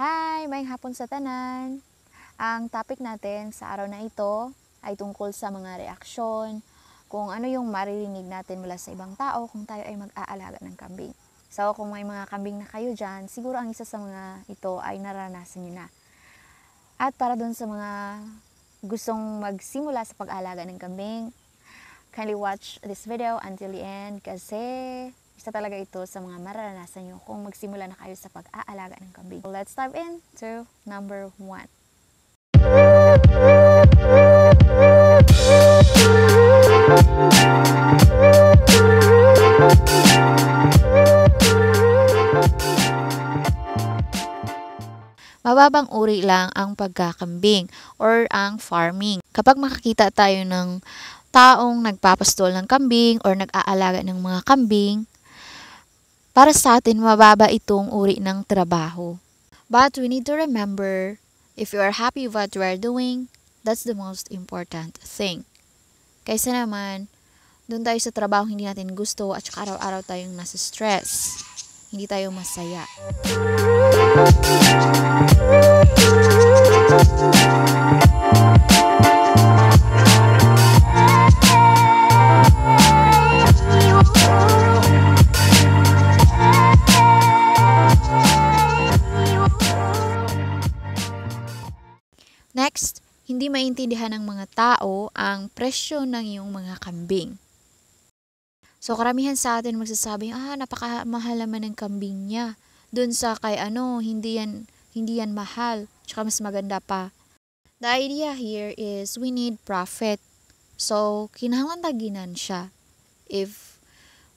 Hi! Maayong hapon sa tanan. Ang topic natin sa araw na ito ay tungkol sa mga reaksyon, kung ano yung maririnig natin mula sa ibang tao kung tayo ay mag-aalaga ng kambing. So, kung may mga kambing na kayo dyan, siguro ang isa sa mga ito ay naranasan nyo na. At para dun sa mga gustong magsimula sa pag-aalaga ng kambing, kindly watch this video until the end kasi isa talaga ito sa mga mararanasan nyo kung magsimula na kayo sa pag-aalaga ng kambing. Let's dive into number 1. Mababang uri lang ang pagkakambing or ang farming. Kapag makakita tayo ng taong nagpapastol ng kambing or nag-aalaga ng mga kambing, para sa atin mababa itong uri ng trabaho. But we need to remember, if you are happy with what you are doing, that's the most important thing. Kaysa naman, doon tayo sa trabaho hindi natin gusto at saka araw-araw tayong nasa stress. Hindi tayo masaya. Next, hindi maintindihan ng mga tao ang presyo ng iyong mga kambing. So, karamihan sa atin magsasabi, napakamahal naman ng kambing niya. Doon sa kay hindi yan mahal. Tsaka mas maganda pa. The idea here is we need profit. So, kinahanglan taginan siya. If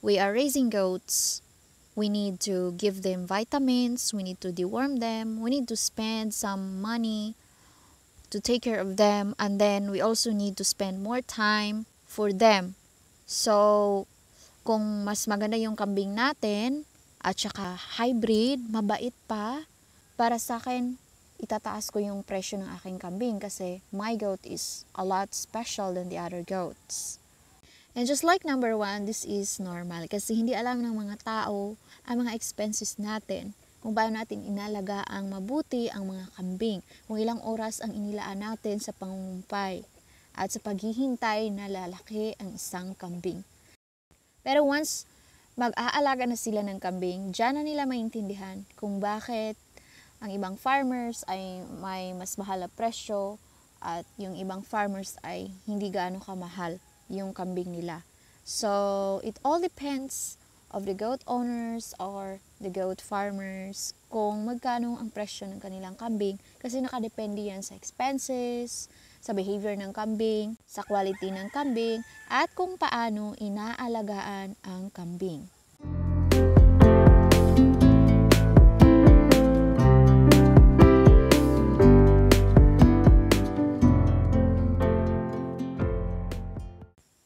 we are raising goats, we need to give them vitamins, we need to deworm them, we need to spend some money to take care of them, and then we also need to spend more time for them. So, kung mas maganda yung kambing natin, at saka hybrid, mabait pa, para sa akin, itataas ko yung presyo ng aking kambing kasi my goat is a lot special than the other goats. And just like number 1, this is normal kasi hindi alam ng mga tao ang mga expenses natin, kung paano natin inalagaang mabuti ang mga kambing, kung ilang oras ang inilaan natin sa pangungumpay at sa paghihintay na lalaki ang isang kambing. Pero once mag-aalaga na sila ng kambing, dyan na nila maintindihan kung bakit ang ibang farmers ay may mas mahal na presyo at yung ibang farmers ay hindi gaano kamahal yung kambing nila. So, it all depends of the goat owners or the goat farmers kung magkano ang presyo ng kanilang kambing kasi nakadepende yan sa expenses, sa behavior ng kambing, sa quality ng kambing, at kung paano inaalagaan ang kambing.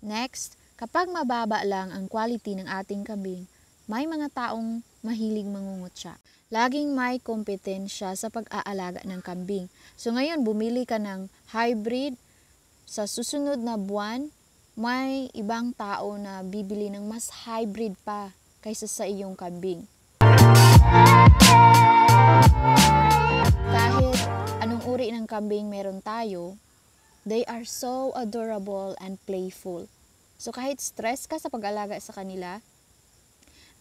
Next, kapag mababa lang ang quality ng ating kambing, may mga taong mahilig mangungutya. Laging may kompetensya sa pag-aalaga ng kambing. So ngayon, bumili ka ng hybrid, sa susunod na buwan, may ibang tao na bibili ng mas hybrid pa kaysa sa iyong kambing. Kahit anong uri ng kambing meron tayo, they are so adorable and playful. So kahit stress ka sa pag-alaga sa kanila,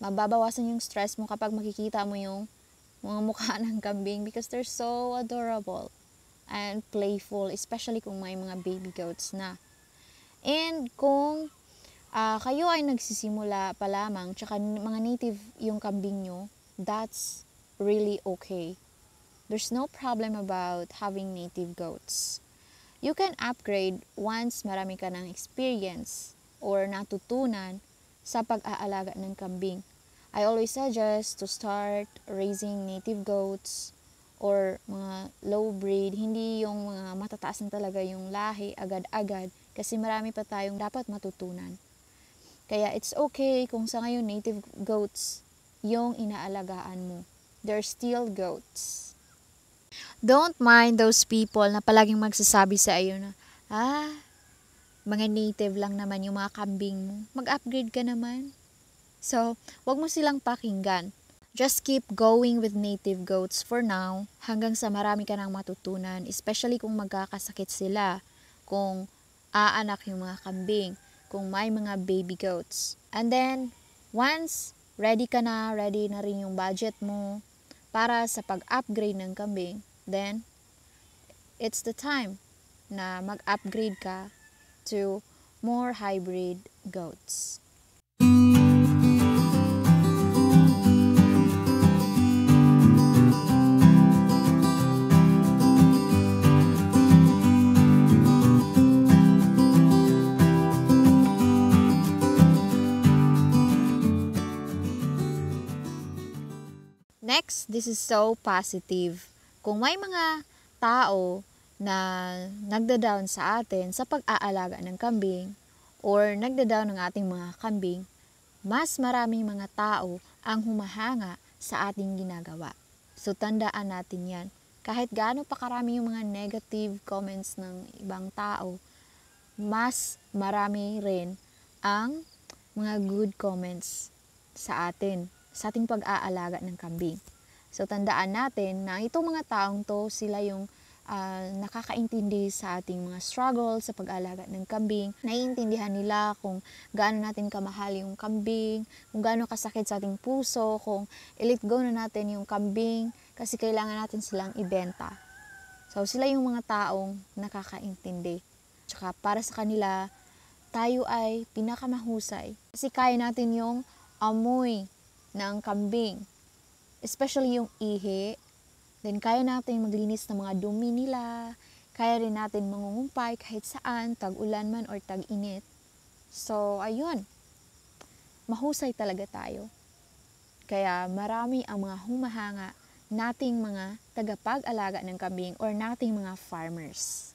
mababawasan yung stress mo kapag makikita mo yung mga mukha ng kambing because they're so adorable and playful, especially kung may mga baby goats na. And kung kayo ay nagsisimula pa lamang, tsaka mga native yung kambing nyo, that's really okay. There's no problem about having native goats. You can upgrade once marami ka ng experience or natutunan sa pag-aalaga ng kambing. I always suggest to start raising native goats or mga low breed, hindi yung mga matataas na talaga yung lahi agad-agad kasi marami pa tayong dapat matutunan. Kaya it's okay kung sa ngayon native goats yung inaalagaan mo. They're still goats. Don't mind those people na palaging magsasabi sa iyo na, mga native lang naman yung mga kambing mo. Mag-upgrade ka naman. So, wag mo silang pakinggan. Just keep going with native goats for now hanggang sa marami ka nang matutunan, especially kung magkakasakit sila, kung aanak yung mga kambing, kung may mga baby goats. And then, once ready na rin yung budget mo para sa pag-upgrade ng kambing, then, it's the time na mag-upgrade ka to more hybrid goats. Next, this is so positive. Kung may mga tao na nagda-down sa atin sa pag-aalaga ng kambing or nagda-down ng ating mga kambing, mas maraming mga tao ang humahanga sa ating ginagawa. So, tandaan natin yan. Kahit gaano pa karami yung mga negative comments ng ibang tao, mas marami rin ang mga good comments sa atin, sa ating pag-aalaga ng kambing. So, tandaan natin na itong mga taong to, sila yung nakakaintindi sa ating mga struggle sa pag-aalaga ng kambing. Naiintindihan nila kung gaano natin kamahal yung kambing, kung gaano kasakit sa ating puso, kung i-let go na natin yung kambing kasi kailangan natin silang ibenta. So, sila yung mga taong nakakaintindi. Tsaka para sa kanila, tayo ay pinakamahusay. Kasi kaya natin yung amoy ng kambing. Especially yung ihi. Then kaya natin maglinis ng mga dumi nila. Kaya rin natin mangungumpay kahit saan, tag-ulan man or tag-init. So, ayun. Mahusay talaga tayo. Kaya marami ang mga humahanga nating mga tagapag-alaga ng kambing or nating mga farmers.